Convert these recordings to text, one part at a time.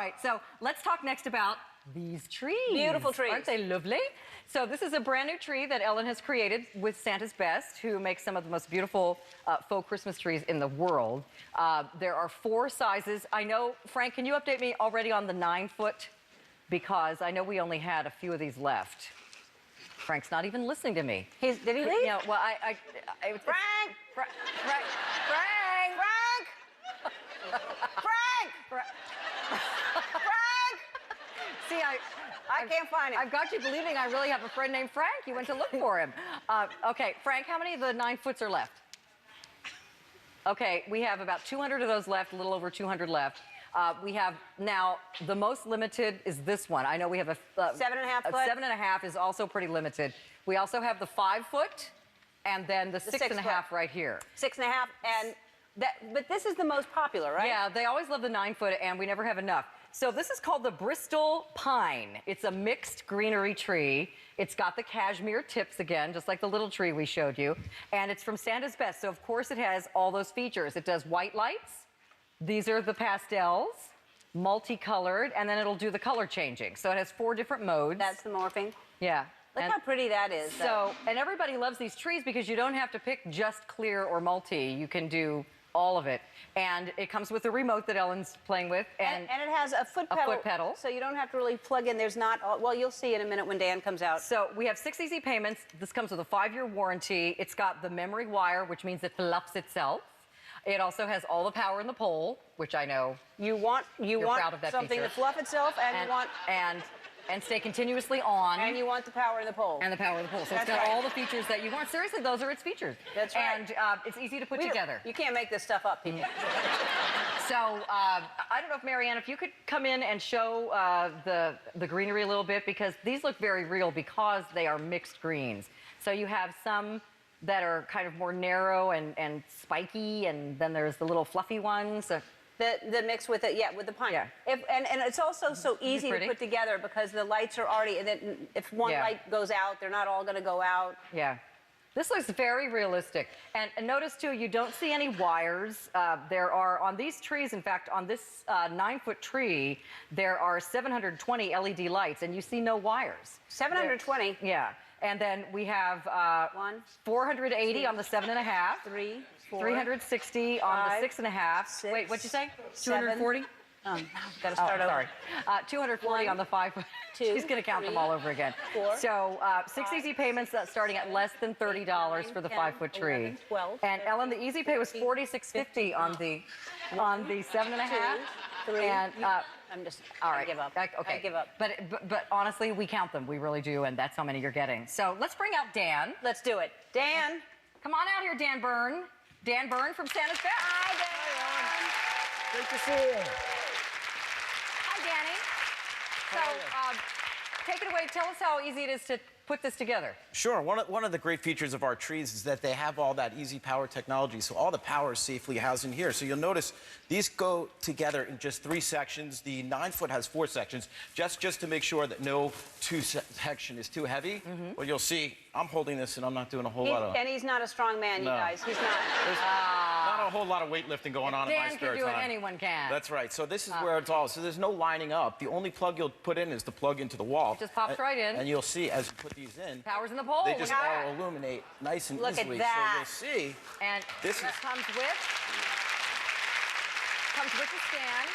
right, so let's talk next about these trees. Beautiful trees. Aren't they lovely? So this is a brand new tree that Ellen has created with Santa's Best, who makes some of the most beautiful faux Christmas trees in the world. There are 4 sizes. I know, Frank, can you update me already on the 9-foot? Because I know we only had a few of these left. Frank's not even listening to me. Did he leave? Yeah, well, Frank! Frank! See, I can't find him. I've got you believing I really have a friend named Frank. You went to look for him. Okay, Frank, how many of the 9-foots are left? Okay, we have about 200 of those left, a little over 200 left. We have now, the most limited is this one. I know we have a 7.5 foot. 7.5 is also pretty limited. We also have the 5-foot and then the 6.5 right here. 6.5, and but this is the most popular, right? Yeah, they always love the 9-foot, and we never have enough. So this is called the Bristol pine. It's a mixed greenery tree. It's got the cashmere tips again, just like the little tree we showed you. And it's from Santa's Best, so of course it has all those features. It does white lights. These are the pastels, multicolored, and then it'll do the color changing. So it has 4 different modes. That's the morphing. Yeah. Look how pretty that is. So, and everybody loves these trees because you don't have to pick just clear or multi. You can do all of it. And it comes with a remote that Ellen's playing with. And it has a foot pedal. A foot pedal. So you don't have to really plug in. There's not, well, you'll see in a minute when Dan comes out. So we have 6 easy payments. This comes with a 5-year warranty. It's got the memory wire, which means it fluffs itself. It also has all the power in the pole, which I know you're proud of that something feature. to fluff itself, and you want... And stay continuously on. And you want the power in the pole. And the power of the pole. So it's got all the features that you want. Seriously, those are its features. That's right. And it's easy to put together. You can't make this stuff up, people. So I don't know if Marianne, if you could come in and show the greenery a little bit, because these look very real because they are mixed greens. So you have some that are kind of more narrow and spiky, and then there's the little fluffy ones. The mix with it, yeah, with the pine. Yeah. And it's also so easy to put together because the lights are already, and then if one light goes out, they're not all going to go out. Yeah. This looks very realistic. And notice, too, you don't see any wires. There are, on these trees, in fact, on this 9-foot tree, there are 720 LED lights, and you see no wires. 720? Yeah. And then we have 480 on the 7.5. 3, 4, 360 on the 6.5. 6, wait, what'd you say? 240? Got to start over. Sorry. 240 on the 5. She's going to count them all over again. 4, so 6 easy payments starting at less than $30 for the 5-foot tree. 11, 12, and Ellen, the easy pay was $46.50 on the 7.5. 2, 3. And I'm just. all right. I give up. Okay. I give up. But honestly, we count them. We really do, and that's how many you're getting. So let's bring out Dan. Let's do it. Dan. Come on out here, Dan Byrne. Dan Byrne from Santa's Best. Hi, Dan. Great to see you. Hi, Danny. So, take it away. Tell us how easy it is to put this together. Sure. One of the great features of our trees is that they have all that easy power technology, so all the power is safely housed in here. So you'll notice these go together in just 3 sections. The 9-foot has 4 sections, just to make sure that no section is too heavy. Well, you'll see I'm holding this and I'm not doing a whole lot of... And he's not a strong man, you guys. He's not. There's not a whole lot of weightlifting going on in my spare Dan can do it, anyone can. That's right. So this is where it's all. So there's no lining up. The only plug you'll put in is the plug into the wall. It just pops right in. And you'll see as you put these in, power's in the pole. they just all illuminate nice and Look easily. at that. So you'll see. And this comes with the stand.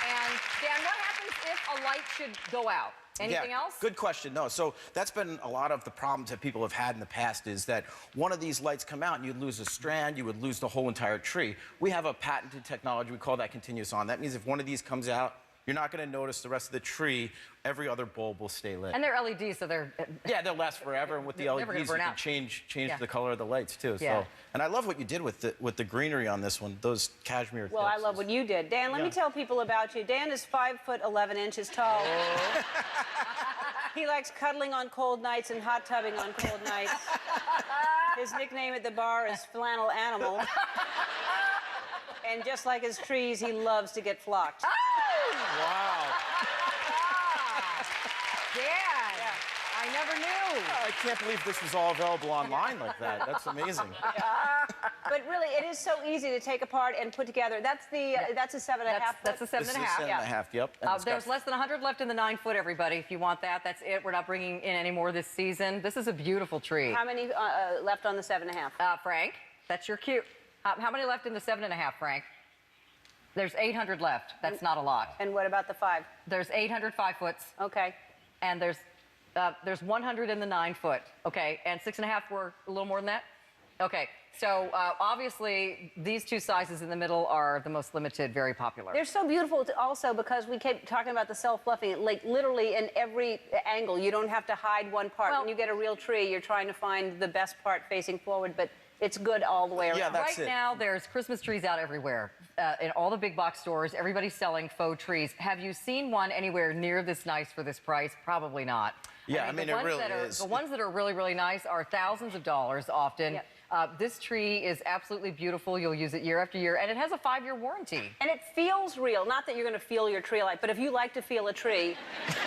And Dan, what happens if a light should go out? Anything else? Good question. No, so that's been a lot of the problems that people have had in the past is that one of these lights come out and you'd lose a strand, you would lose the whole entire tree. We have a patented technology, we call that continuous on. That means if one of these comes out, you're not going to notice the rest of the tree. Every other bulb will stay lit. And they're LEDs, so they're... Yeah, they'll last forever, and with the LEDs, you can change the color of the lights, too. Yeah. So, and I love what you did with the greenery on this one, those cashmere tips. Well, I love what you did. Dan, let me tell people about you. Dan is 5 foot 11 inches tall. Oh. He likes cuddling on cold nights and hot tubbing on cold nights. His nickname at the bar is Flannel Animal. And just like his trees, he loves to get flocked. Oh! Wow. Dan! Yeah. I never knew. I can't believe this was all available online like that. That's amazing. But really, it is so easy to take apart and put together. That's a 7.5. That's a 7.5. This is 7.5, yep. And it's There's got- less than 100 left in the 9-foot, everybody. If you want that, that's it. We're not bringing in any more this season. This is a beautiful tree. How many left on the 7.5? Frank, that's your cue. How many left in the 7.5, Frank? There's 800 left. That's not a lot. And what about the 5? There's 800 5-foots, Okay. and there's 100 in the 9-foot. Okay, and 6.5 were a little more than that. Okay, so obviously these two sizes in the middle are the most limited, very popular. They're so beautiful also because we keep talking about the self-fluffing, like literally in every angle. You don't have to hide one part. Well- When you get a real tree, you're trying to find the best part facing forward, but it's good all the way around. Yeah, that's Right it. now, there's Christmas trees out everywhere. In all the big box stores, everybody's selling faux trees. Have you seen one anywhere near this nice for this price? Probably not. Yeah, I mean, the it ones really that are, is. The ones that are really, really nice are thousands of dollars often. Yep. This tree is absolutely beautiful. You'll use it year after year, and it has a 5-year warranty. And it feels real. Not that you're going to feel your tree light, but if you like to feel a tree,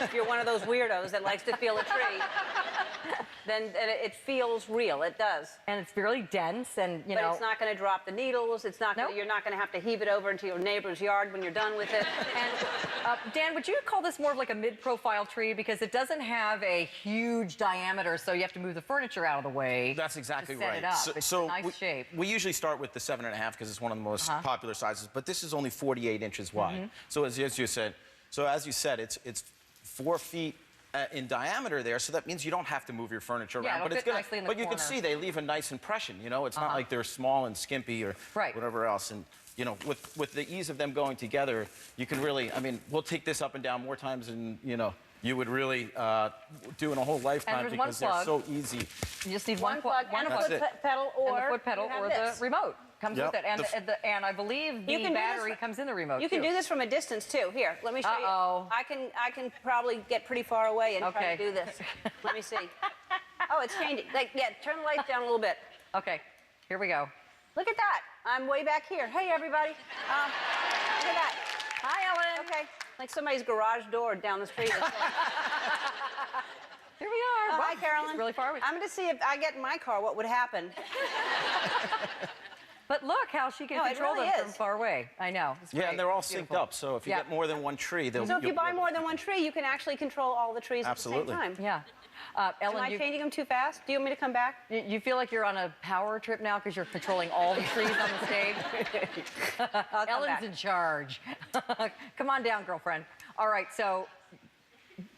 if you're one of those weirdos that likes to feel a tree, then it feels real. It does. And it's really dense, and you But know. it's not going to drop the needles. It's not. Nope. You're not going to have to heave it over into your neighbor's yard when you're done with it. And Dan, would you call this more of like a mid-profile tree because it doesn't have a huge diameter, so you have to move the furniture out of the way. That's exactly to set right. It up. It's a nice shape. We usually start with the 7.5 because it's one of the most popular sizes, but this is only 48 inches wide. So as you said, it's 4 feet in diameter there, so that means you don't have to move your furniture Yeah, around. it'll fit nicely in the but you can corner. see they leave a nice impression. You know, it's not like they're small and skimpy or Right. whatever else. And you know, with the ease of them going together, you can really. I mean, we'll take this up and down more times than you would really do in a whole lifetime there's one because they're plug. so easy. You just need One plug and a That's foot it. pedal, and or the foot pedal you have or this. the remote comes Yep. with it, and I believe the You can do this battery fr- comes in the remote. You can too. do this from a distance too. Here, let me show Uh-oh. you. I can probably get pretty far away and try Okay. to do this. Let me see. Oh, it's changing. Turn the lights down a little bit. Okay, here we go. Look at that. I'm way back here. Hey, everybody. Look at that. Hi, Ellen. Okay. Like somebody's garage door down the street. Here we are. Wow, Hi, Carolyn. It's really far away. I'm going to see if I get in my car what would happen. But look how she can No, it control really them from is. far away. I know. It's Yeah, great. and they're all It's synced beautiful. up. So if you Yeah. get more than one tree, they'll. So if you you'll buy be more able than one tree, you can actually control all the trees Absolutely. at the same time. Yeah. Am Ellen, I you, changing them too fast? Do you want me to come back? you feel like you're on a power trip now because you're controlling all the trees on the stage? I'll come Ellen's back. in charge. Come on down, girlfriend. All right, so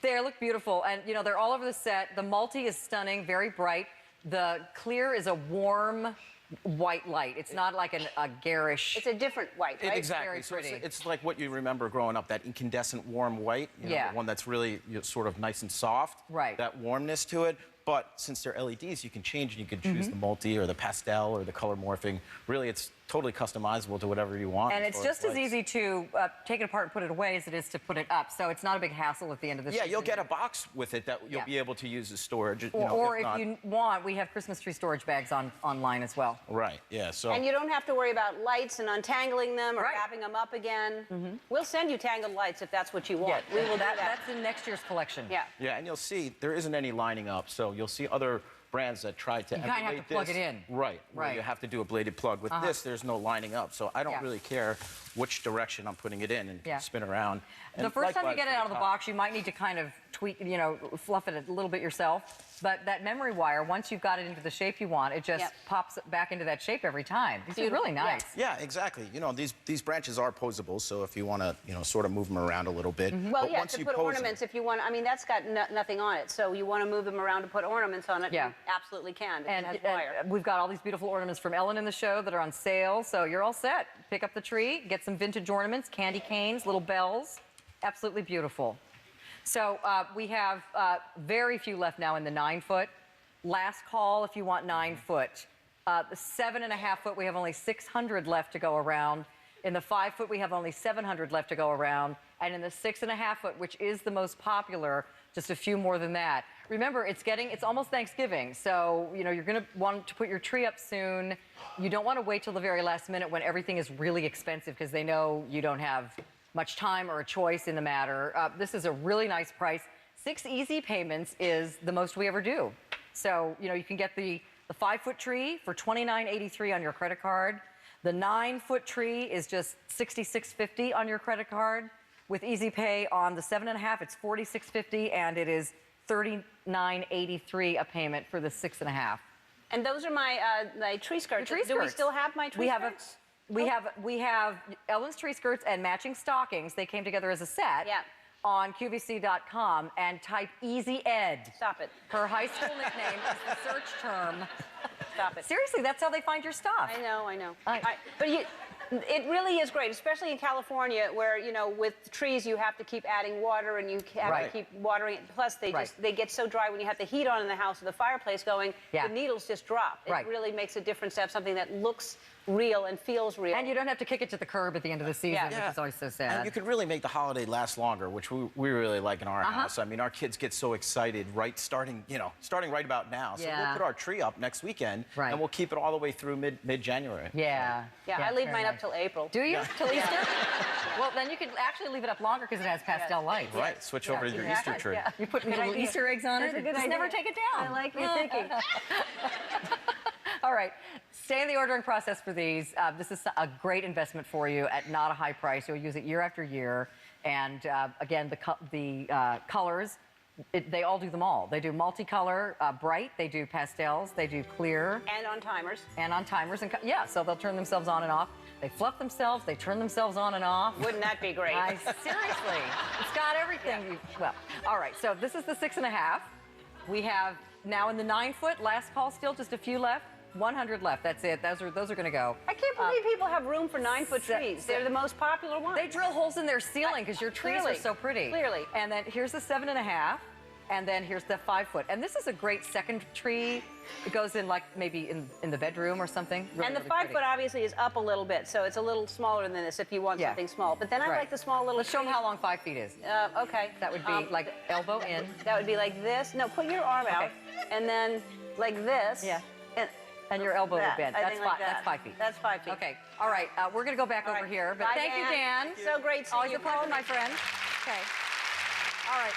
they look beautiful, and they're all over the set. The multi is stunning, very bright. The clear is a warm white light. It's not like a garish. It's a different white, right? Exactly. Very So pretty. it's like what you remember growing up, that incandescent warm white. Yeah. The one that's really sort of nice and soft. Right. That warmness to it. But since they're LEDs, you can change and you can choose the multi or the pastel or the color morphing. Really, it's totally customizable to whatever you want. And it's far just as lights. easy to take it apart and put it away as it is to put it up. So it's not a big hassle at the end of the Yeah, season. you'll get a box with it that you'll Yeah. be able to use as storage. Or if not- you want, we have Christmas tree storage bags online as well. Right. Yeah. So. And you don't have to worry about lights and untangling them or Right. wrapping them up again. We'll send you tangled lights if that's what you want. Yeah, We will do that. That's in next year's collection. Yeah. Yeah, and you'll see there isn't any lining up, so you'll see other brands that try to kinda have to emulate plug this. it in. Right, where Right. you have to do a bladed plug. With this, there's no lining up, so I don't Yeah. really care which direction I'm putting it in and Yeah. spin around. The And first time you likewise get it for out of the top. box, you might need to kind of tweak, fluff it a little bit yourself. But that memory wire, once you've got it into the shape you want, it just Yep. pops back into that shape every time. These are Beautiful. really Yeah. nice. Yeah, exactly. These branches are posable, so if you want to, sort of move them around a little bit. Well, but yeah, once to you put pose ornaments, if you want. I mean, that's got nothing on it. So you want to move them around to put ornaments on it. Yeah. You absolutely can. And, it has wire. we've got all these beautiful ornaments from Ellen in the show that are on sale, so you're all set. Pick up the tree, get some vintage ornaments, candy canes, little bells. Absolutely beautiful. So we have very few left now in the 9-foot. Last call if you want 9-foot. The 7.5-foot, we have only 600 left to go around. In the 5-foot, we have only 700 left to go around. And in the 6.5-foot, which is the most popular, just a few more than that. Remember, it's almost Thanksgiving, so you're going to want to put your tree up soon. You don't want to wait till the very last minute when everything is really expensive because they know you don't have much time or a choice in the matter. This is a really nice price, 6 easy payments is the most we ever do. So, you know, you can get the 5-foot tree for $29.83 on your credit card. The 9-foot tree is just $66.50 on your credit card. With Easy Pay on the 7.5, it's $46.50, and it is $39.83 a payment for the 6.5. And those are my tree skirts. Your tree Do we skirts. still have my tree skirts? We have Ellen's tree skirts and matching stockings. They came together as a set. Yeah. On QVC.com and type Easy Ed. Stop it. Her high school nickname is the search term. Stop it. Seriously, that's how they find your stuff. I know. I- But it really is great, especially in California, where, you know, with trees you have to keep adding water and you have Right. to keep watering it. Plus, they get so dry when you have the heat on in the house or the fireplace going, Yeah. the needles just drop. It Right. really makes a difference to have something that looks real and feels real. And you don't have to kick it to the curb at the end of the season, Yeah. which is always so sad. And you could really make the holiday last longer, which we really like in our house. I mean, our kids get so excited starting right about now. So Yeah. we'll put our tree up next weekend, Right. and we'll keep it all the way through mid-January. Yeah. Yeah, I leave very mine nice. up till April. Do you? Till Easter? Well, then you could actually leave it up longer because it has pastel lights. Right, switch over to your exactly. Easter tree. Yeah. You put little idea. Easter eggs on That's it. a good Just idea. never take it down. I like your thinking. All right. Stay in the ordering process for these. This is a great investment for you at not a high price. You'll use it year after year. And again, the colors, they all do them all. They do multicolor, bright. They do pastels. They do clear. And on timers. And on timers. And yeah, so they'll turn themselves on and off. They fluff themselves. They turn themselves on and off. Wouldn't that be great? Seriously. It's got everything. Well, all right. So this is the 6.5. We have now in the 9-foot, last call still, just a few left. 100 left. That's it. Those are going to go. I can't believe people have room for 9-foot se- trees. se- They're the most popular ones. They drill holes in their ceiling because your trees Clearly. are so pretty. Clearly. And then here's the 7.5, and then here's the 5-foot. And this is a great second tree. It goes in like maybe in the bedroom or something. Really, And the really 5-foot pretty. obviously is up a little bit, so it's a little smaller than this if you want Yeah. something small. But then I Right. like the small little. Let's show them tree. how long 5 feet is. Okay. That would be like elbow in. That would be like this. No, put your arm out, Okay. and then like this. Yeah. And, And your elbow that. would bend. I That's think like that. That's 5 feet. That's 5 feet. Okay. All right. We're going to go back All over right. here. But Bye, thank you, Dan. So great seeing Always you. a pleasure, my friend. Okay. All right.